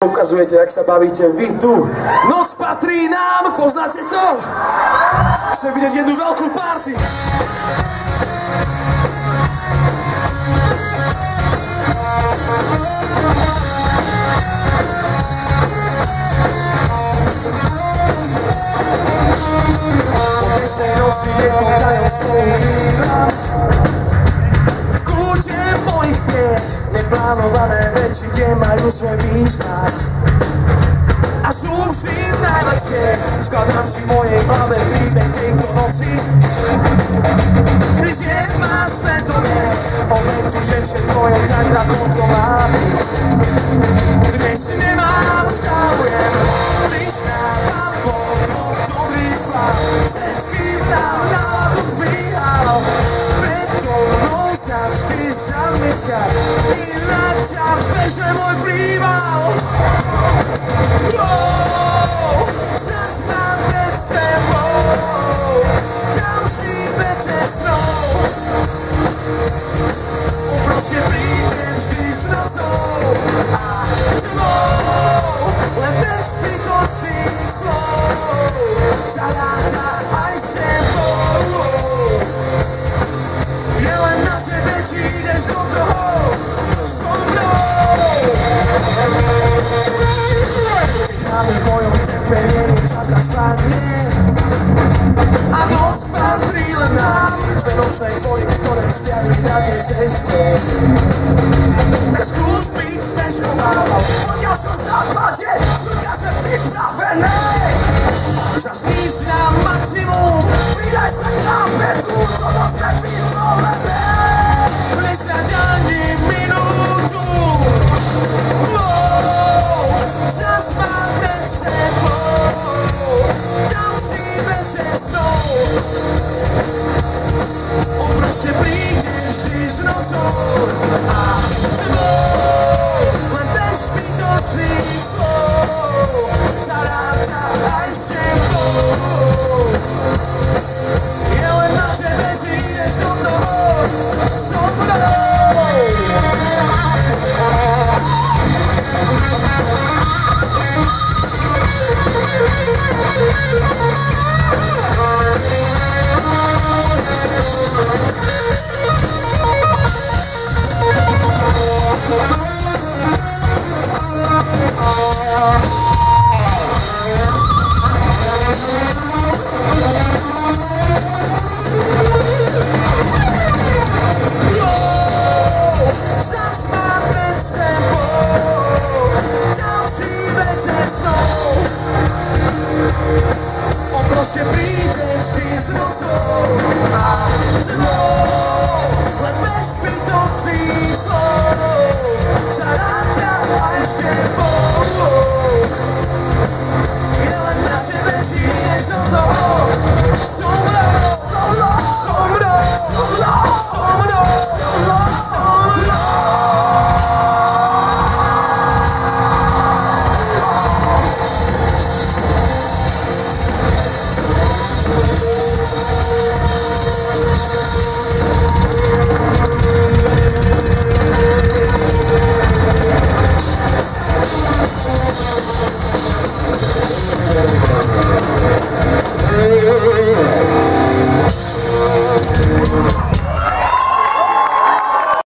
Ukazujete, jak sa bavíte vy tu. Noc patrí nám, poznáte to? Chcem vidieť jednu veľkú party. Po dnešnej noci jedno tajomstvo ukrývam. V kúte mojich pier neplánované veci, kde majú svoj význam. A sú vždy najlepšie. Skladám si v mojej hlave príbeh tejto noci. Hryzie ma svedomie o vetu, že všetko je tak, ako to má byť. Dnes nemám záujem, pristávam potom dobrý plán. Všetkým dal náladu dvíhal, preto mnou sa vždy zamykať. Inak ťa bežne môj príval. Čas mám pred sebou, ďalší večer snov. Proste prídem vždy s nocou a tmou, len bez zbytočných slov zaráta aj sebou. Je len na tebe, či ideš do toho so mnou. Známy v mojom tempe, nie je čas na spanie. A noc patrí len nám. Sme nočné tvory, ktoré spia v hradnej ceste. Tak skús byť bez pomával. Poďal som západe, ľudia sme pripravené. Čas ísť na maximum. Pridaj sa k nám, vetu, to noc sme vyvolené. Nesnáď ani minútu. Čas mám pred sebou, ďalší večer snov. On proste príde vždy s nocou a tmou, len bez zbytočných slov zaráta aj sebou. Je len na tebe, či ideš do toho so mnou. Čas mám pred sebou, ďalší večer snov. On proste príde vždy s nocou a tmou, len bez zbytočných slov zaráta aj sebou.